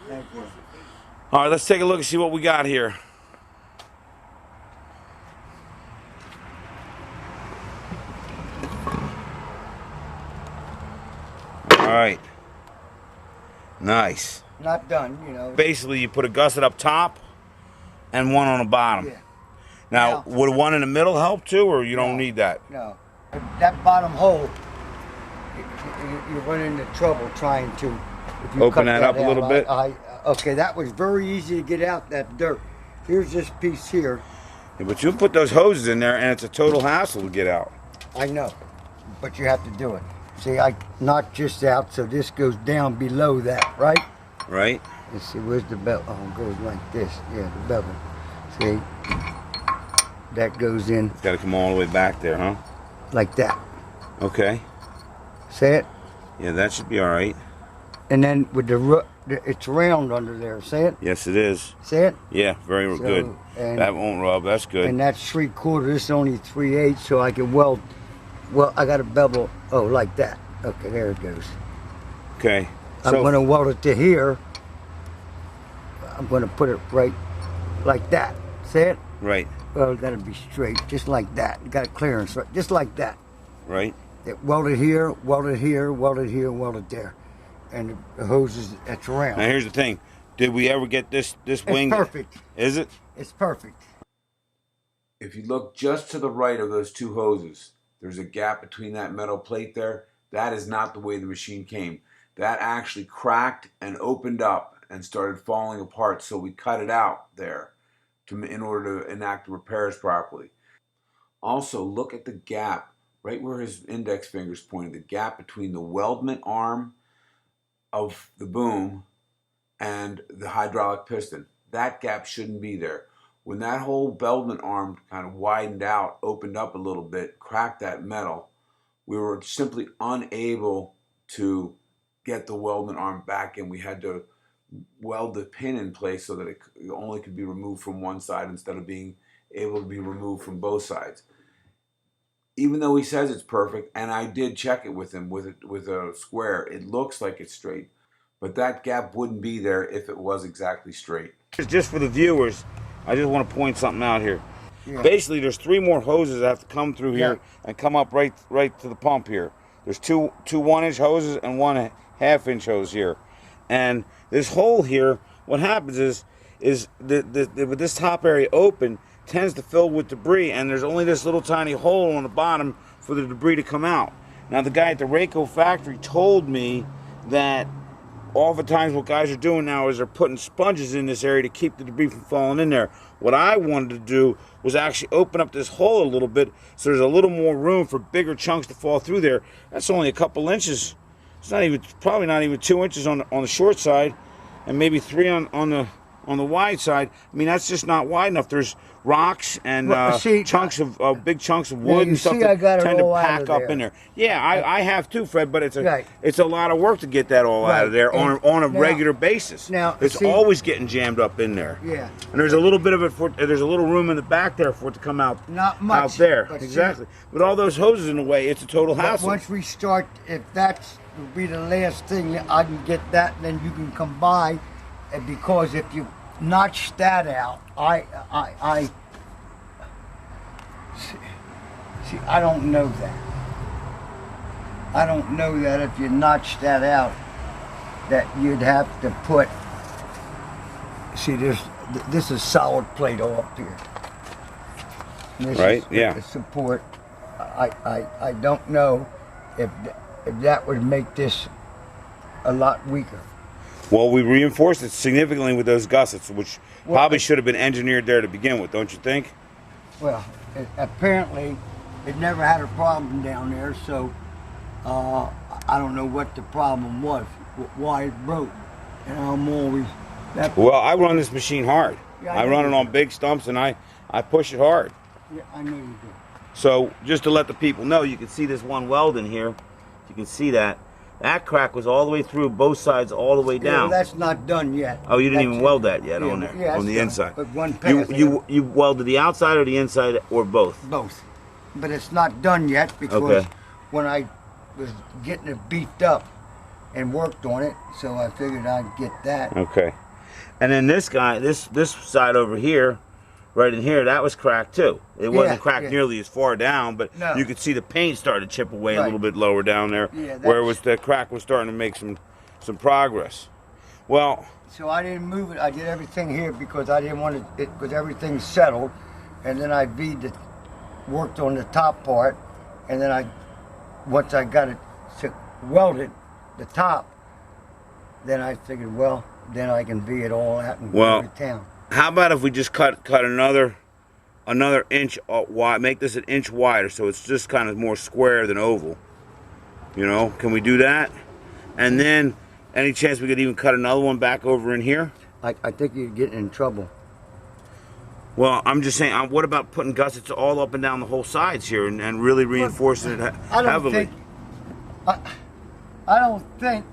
Thank you. All right, let's take a look and see what we got here. All right. Nice. Not done, you know. Basically, you put a gusset up top and one on the bottom. Yeah. Now, would one in the middle help too, or you don't need that? No. That bottom hole, you run into trouble trying to. If you Open that up a little bit. Okay, that was very easy to get out that dirt. Here's this piece here. Yeah, but you put those hoses in there, and it's a total hassle to get out. I know, but you have to do it. See, I knocked this out, so this goes down below that, right? Right. Let's see, where's the belt? Oh, it goes like this. Yeah, the bevel. See, that goes in. It's got to come all the way back there, huh? Like that. Okay. See it? Yeah, that should be all right. And then with it's round under there. See it? Yes, it is. See it? Yeah, very good. That won't rub. That's good. And that's 3/4. This is only 3/8, so I can weld. Well, I got a bevel. Oh, like that. Okay, there it goes. Okay. I'm going to weld it to here. I'm going to put it right like that. See it? Right. Well, it's got to be straight, just like that. You got a clearance, right? Just like that. Right. It welded here, welded here, welded here, welded there. And the hoses, that's around. Now, here's the thing. Did we ever get this wing? It's perfect. Is it? It's perfect. If you look just to the right of those two hoses, there's a gap between that metal plate there. That is not the way the machine came. That actually cracked and opened up and started falling apart, so we cut it out there in order to enact the repairs properly. Also, look at the gap right where his index finger's pointing, the gap between the weldment arm of the boom and the hydraulic piston. That gap shouldn't be there. When that whole weldment arm kind of widened out, opened up a little bit, cracked that metal, we were simply unable to get the weldment arm back in. We had to weld the pin in place so that it only could be removed from one side instead of being able to be removed from both sides. Even though he says it's perfect, and I did check it with him with a square, it looks like it's straight, but that gap wouldn't be there if it was exactly straight. Just for the viewers, I just want to point something out here. Yeah. Basically, there's 3 more hoses that have to come through here and come up right to the pump here. There's two 1-inch hoses and 1 1/2-inch hose here, and this hole here, what happens is with this top area open, tends to fill with debris, and there's only this little tiny hole on the bottom for the debris to come out. Now, the guy at the Rayco factory told me that oftentimes what guys are doing now is they're putting sponges in this area to keep the debris from falling in there. What I wanted to do was actually open up this hole a little bit so there's a little more room for bigger chunks to fall through there. That's only a couple inches. It's not even, probably not even 2 inches on the short side, and maybe 3 on the wide side. I mean, that's just not wide enough. There's rocks and chunks of big chunks of wood and stuff that tend to pack up in there. Yeah, I have too, Fred, but it's a lot of work to get that all out of there on a regular basis. Now it's always getting jammed up in there. Yeah, and there's a little bit of it there's a little room in the back there for it to come out. Not much out there, exactly. With all those hoses in the way, it's a total hassle. Once we start, if that's will be the last thing, I can get that, and then you can come by, and because if you notch that out, I see, I don't know that. I don't know that if you notch that out, that you'd have to put, see, this is solid plate all up here. This right, is yeah. The support. I don't know if that would make this a lot weaker. Well, we reinforced it significantly with those gussets, which probably should have been engineered there to begin with, don't you think? Well, apparently it never had a problem down there, so I don't know what the problem was, why it broke. And I'm always... Well, I run this machine hard. Yeah, I run it on big stumps, and I push it hard. Yeah, I know you do. So, just to let the people know, you can see this one weld in here. You can see that. That crack was all the way through, both sides, all the way down. Yeah, that's not done yet. Oh, you didn't even weld that yet on there, on the inside. But one pass. You welded the outside or the inside, or both? Both. But it's not done yet because when I was getting it beefed up and worked on it, so I figured I'd get that. Okay. And then this guy, this side over here, right in here, that was cracked too. It wasn't cracked nearly as far down, but you could see the paint started to chip away a little bit lower down there, where it was the crack was starting to make some progress. Well, so I didn't move it. I did everything here because I didn't want it because everything's settled, and then I worked on the top part, and then once I got it welded, the top, then I figured, well, then I can V it all out and go to town. How about if we just cut another inch wide, make this an inch wider, so it's just kind of more square than oval. You know, can we do that? And then, any chance we could even cut another one back over in here? I think you'd get in trouble. Well, I'm just saying, what about putting gussets all up and down the whole sides here and really reinforcing it heavily? I don't think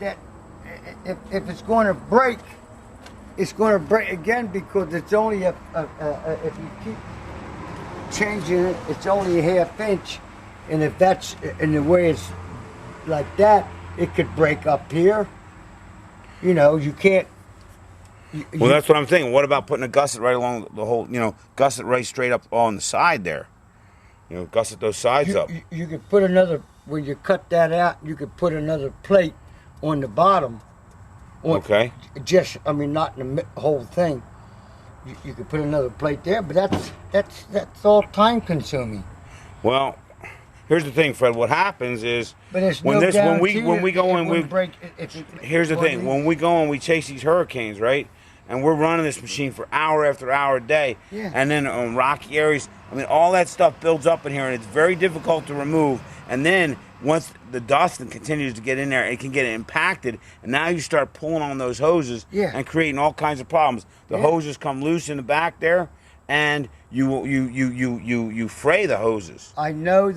that if it's going to break, it's going to break again because it's only if you keep changing it, it's only a half inch, and if that's in the way it's like that, it could break up here. You know, you can't. Well, that's what I'm thinking. What about putting a gusset right along the whole, gusset right straight up on the side there? You know, gusset those sides up. You could put another, when you cut that out, you could put another plate on the bottom. Okay. Not in the whole thing. You could put another plate there, but that's all time consuming. Well, here's the thing, Fred. What happens is here's the thing. When we go and we chase these hurricanes, right? And we're running this machine for hour after hour a day, and then on rocky areas, all that stuff builds up in here, and it's very difficult to remove. And then once the dust continues to get in there, it can get impacted, and now you start pulling on those hoses and creating all kinds of problems. The hoses come loose in the back there, and you fray the hoses. I know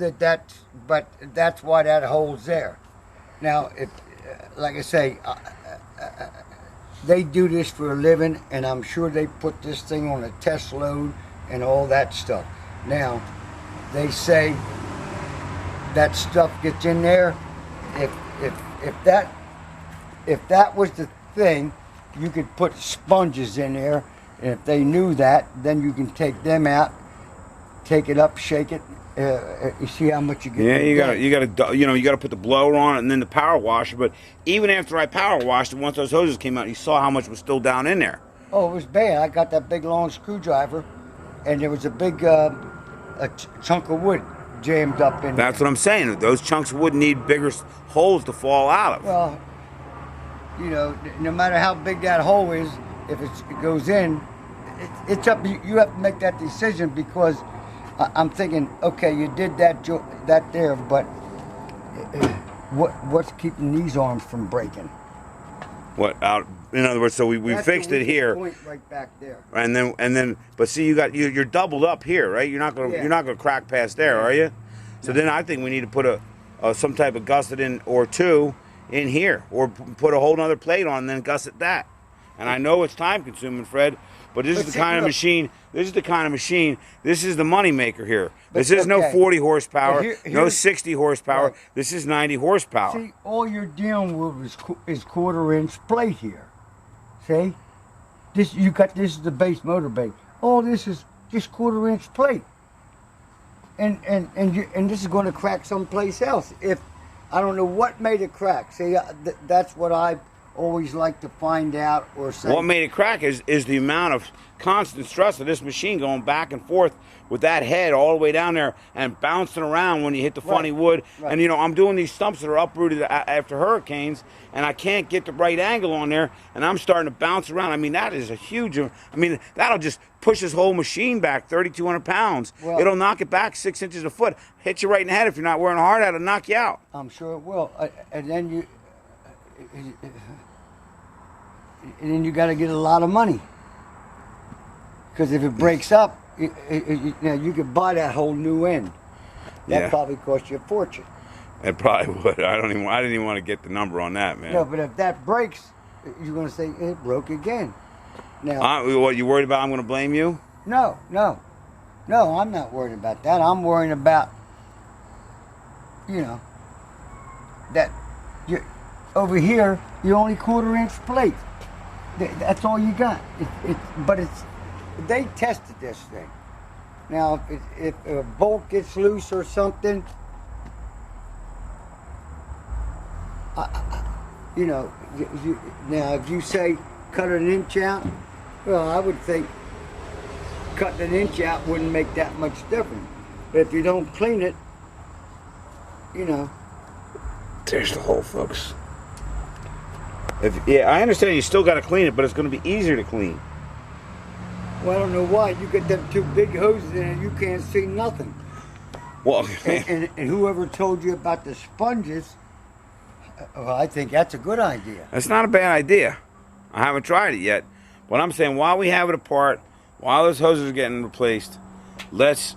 but that's why that hole's there. Now, if, like I say, they do this for a living, and I'm sure they put this thing on a test load and all that stuff. Now, they say that stuff gets in there. If that was the thing, you could put sponges in there, and if they knew that, then you can take them out, take it up, shake it. You see how much you get. Yeah, you got to put the blower on it and then the power washer. But even after I power washed it, once those hoses came out, you saw how much was still down in there. Oh, it was bad. I got that big long screwdriver, and there was a big chunk of wood jammed up in there. That's what I'm saying. Those chunks of wood need bigger holes to fall out of. Well, no matter how big that hole is, if it goes in, it's up. You have to make that decision because I'm thinking, okay, you did that there, but what's keeping these arms from breaking? What out? In other words, so we fixed it here. Point right back there. And then, but see, you're doubled up here, right? You're not gonna crack past there, are you? So then I think we need to put some type of gusset in or two in here, or put a whole other plate on and then gusset that. And I know it's time consuming, Fred, but this is the kind of machine. This is the kind of machine. This is the money maker here. This is no 40 horsepower, no 60 horsepower. Right. This is 90 horsepower. See, all you're dealing with is quarter-inch plate here. See, this is the base motor bay. All this is just quarter-inch plate, and this is going to crack someplace else. If I don't know what made it crack. See, that's what I always like to find out or say. What made it crack is the amount of constant stress of this machine going back and forth with that head all the way down there and bouncing around when you hit the funny wood. Right. And I'm doing these stumps that are uprooted after hurricanes, and I can't get the right angle on there, and I'm starting to bounce around. That is a huge. That'll just push this whole machine back 3,200 pounds. Well, it'll knock it back 6 inches a foot, hit you right in the head if you're not wearing a hard hat, it'll knock you out. I'm sure it will, and then you got to get a lot of money. Because if it breaks up, you could buy that whole new end. That probably cost you a fortune. It probably would. I didn't even want to get the number on that, man. No, but if that breaks, you're going to say it broke again. Now, what you worried about? I'm going to blame you? No, I'm not worried about that. I'm worrying about, that over here, you only 1/4 inch plate. That's all you got. But they tested this thing. Now, if a bolt gets loose or something, you know, now if you say cut an inch out, well, I would think cutting an inch out wouldn't make that much difference. But if you don't clean it, you know. There's the hole, folks. Yeah, I understand you still got to clean it, but it's going to be easier to clean. Well, I don't know why. You get them 2 big hoses in and you can't see nothing. Well, and whoever told you about the sponges, well, I think that's a good idea. that's not a bad idea. I haven't tried it yet. But I'm saying while we have it apart, while those hoses are getting replaced, let's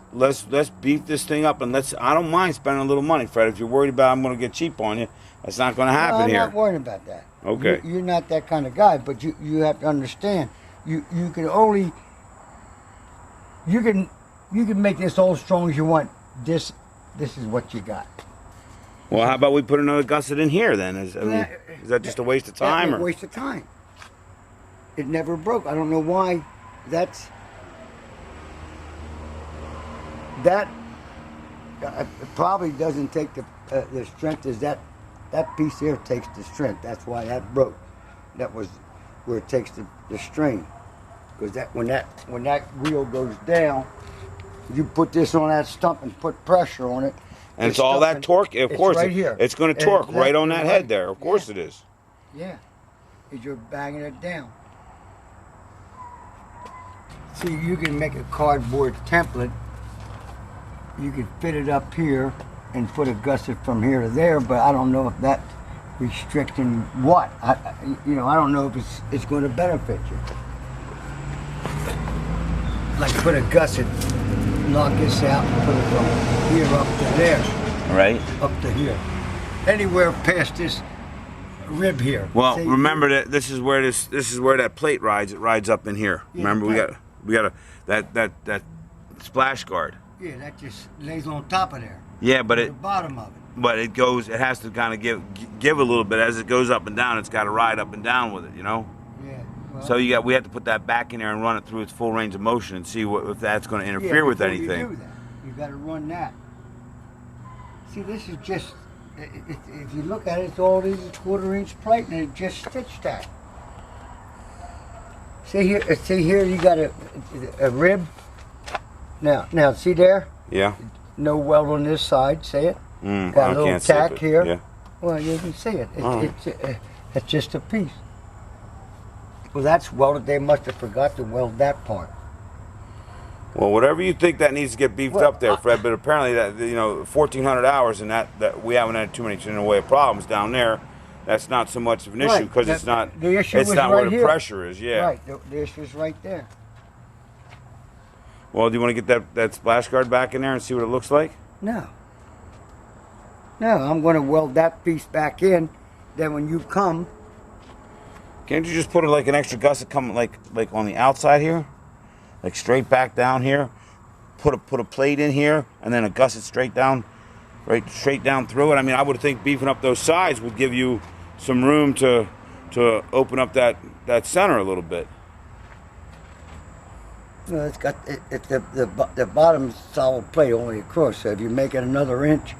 beef this thing up and I don't mind spending a little money, Fred. If you're worried about I'm going to get cheap on you, that's not going to happen I'm here. not worried about that. Okay. You're not that kind of guy, but you have to understand. You can only you can make this all as strong as you want. This is what you got. Well, how about we put another gusset in here then? Is that just a waste of time? That's a waste of time. It never broke. I don't know why. That it probably doesn't take the strength as that piece there takes the strength. That's why that broke. That was where it takes the strain. Because when that wheel goes down, you put this on that stump and put pressure on it. And it's all that torque. Of course, right here. It's going to torque right on that head there. Of course it is. Yeah, because you're banging it down. See, you can make a cardboard template. You can fit it up here and put a gusset from here to there, but I don't know if that's restricting what. I don't know if it's going to benefit you. Like put a gusset, knock this out, and put it from here up to there. Right. Up to here. Anywhere past this rib here. Well, See, remember that this is where that plate rides. It rides up in here. Yeah, Remember, we got that splash guard. Yeah, that just lays on top of there. Yeah, but the bottom of it. But it has to kind of give a little bit as it goes up and down. It's got to ride up and down with it, you know. Yeah. Well, So we have to put that back in there and run it through its full range of motion and see if that's going to interfere with before anything. You do that, you got to run that. See, this is just. If you look at it, it's all these 1/4 inch plate, and it just stitched that. See here, you got a rib. Now, see there? Yeah. No weld on this side. See it? I Got a little can't see tack it. here. Yeah. Well, you can see it. Alright. It's just a piece. Well, that's welded. They must have forgot to weld that part. Well, whatever you think that needs to get beefed Well, up there, Fred. But apparently, 1,400 hours, and that we haven't had too many in the way of problems down there. That's not so much of an issue Right. because it's not. The issue It's was not right where the here. pressure is. Yeah. Right. The issue's right there. Well, do you want to get that splash guard back in there and see what it looks like? No. I'm going to weld that piece back in. Then when you come, Can't you just put like an extra gusset come like on the outside here, like straight back down here? Put a plate in here and then a gusset straight down through it. I mean, I would think beefing up those sides would give you some room to open up that center a little bit. it's got the bottom solid plate only across. So if you make it another inch,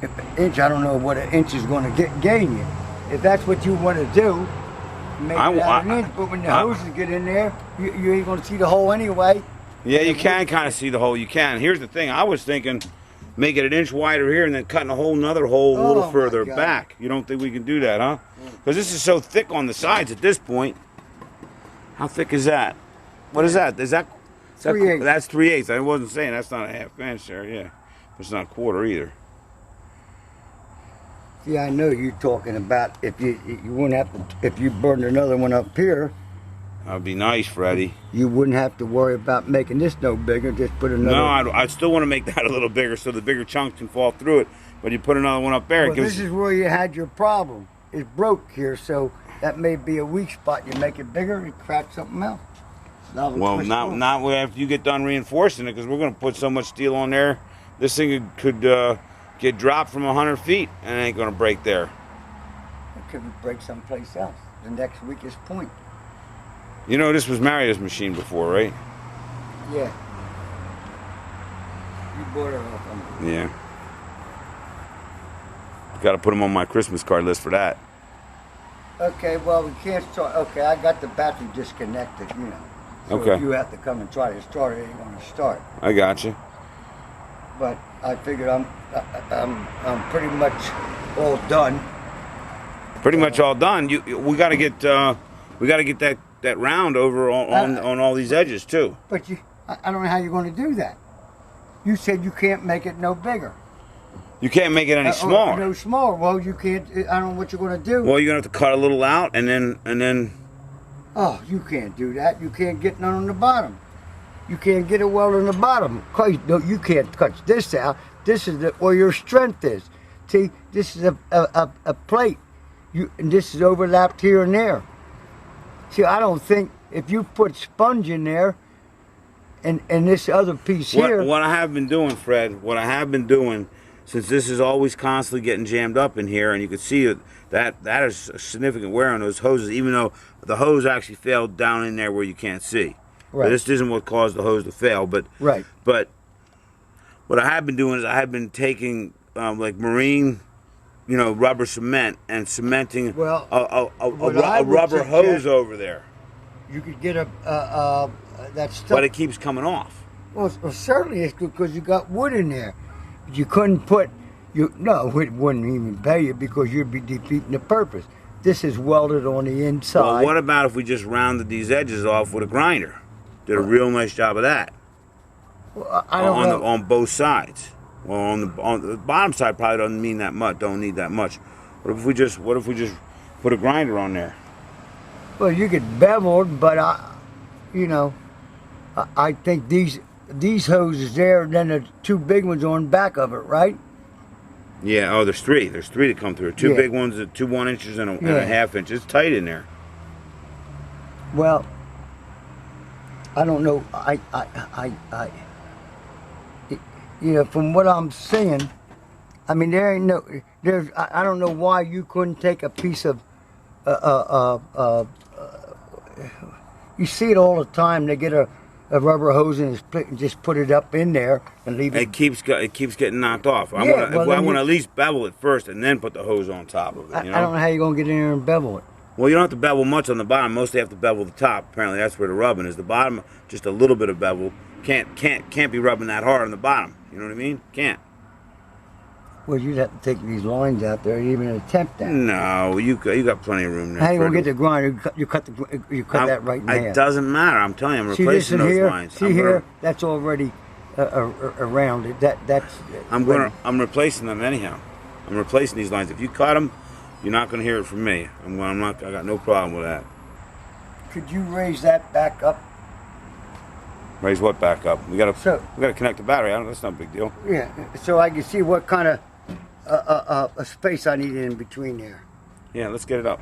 I don't know what an inch is going to gain you. If that's what you want to do, make it out an inch. But when the hoses get in there, you ain't going to see the hole anyway. Yeah, you can kind of see the hole. You can. Here's the thing. I was thinking make it an inch wider here and then cutting another hole a little further back. You don't think we can do that, huh? Because this is so thick on the sides at this point. How thick is that? What is that? Is that 3/8. That's 3/8. I wasn't saying that's not a half inch there. Yeah, it's not a quarter either. See, I know you're talking about if you wouldn't have to, if you burned another one up here, That'd be nice, Freddie. you wouldn't have to worry about making this no bigger. Just put another. No, I still want to make that a little bigger so the bigger chunks can fall through it. But you put another one up there. Well, this is where you had your problem. It broke here, so that may be a weak spot. You make it bigger, you crack something else. Well, not after you get done reinforcing it, because we're going to put so much steel on there. This thing could get dropped from 100 feet and it ain't going to break there. It could break someplace else. The next weakest point. You know, this was Mario's machine before, right? Yeah. You bought her off on me. Yeah. Got to put him on my Christmas card list for that. Okay, well, we can't start. Okay, I got the battery disconnected, you know. So Okay. if you have to come and try to start it, ain't going to start. I got you. But I figured I'm pretty much all done. Pretty much all done. We got to get that round over on all these edges too. But I don't know how you're going to do that. You said you can't make it no bigger. You can't make it any smaller. No smaller. Well, you can't. I don't know what you're going to do. Well, you're gonna have to cut a little out and then. Oh, you can't do that. You can't get none on the bottom. You can't get a weld on the bottom. You can't cut this out. This is where your strength is. See, this is a plate. And this is overlapped here and there. See, I don't think if you put sponge in there and this other piece here. What I have been doing, Fred, since this is always constantly getting jammed up in here, and you can see that is a significant wear on those hoses, even though the hose actually failed down in there where you can't see. Right. But this isn't what caused the hose to fail. But right. But what I have been doing is I have been taking like marine, rubber cement and cementing a rubber hose over there. You could get that stuff. But it keeps coming off. Well, certainly it's because you got wood in there. You couldn't put, no, it wouldn't even pay you because you'd be defeating the purpose. This is welded on the inside. Well, what about if we just rounded these edges off with a grinder? Did a real nice job of that. Well, I don't know. On both sides. Well, on the bottom side probably doesn't mean that much. Don't need that much. What if we just put a grinder on there? Well, you could bevel it, but I think these hoses there, and then the two big ones on back of it, right? Yeah. Oh, there's three. There's three that come through. Two big ones, 2 1 inches and a half inch. It's tight in there. Well, I don't know. From what I'm seeing, I mean, I don't know why you couldn't take a piece of, you see it all the time. They get a rubber hose and just put it up in there and leave it. It keeps getting knocked off. I want to at least bevel it first and then put the hose on top of it. I don't know how you're going to get in there and bevel it. Well, you don't have to bevel much on the bottom. Mostly you have to bevel the top. Apparently that's where the rubbing is. The bottom, just a little bit of bevel. Can't be rubbing that hard on the bottom. You know what I mean? Can't. Well, you'd have to take these lines out there and even attempt that. No, you got plenty of room there. How you gonna get the grinder? You cut that right in half. It doesn't matter. I'm telling you, I'm replacing those lines. See here, that's already around it. I'm replacing them anyhow. I'm replacing these lines. If you cut them, you're not gonna hear it from me. I got no problem with that. Could you raise that back up? Raise what back up? We gotta connect the battery. That's not a big deal. Yeah, so I can see what kind of space I need in between there. Yeah, let's get it up.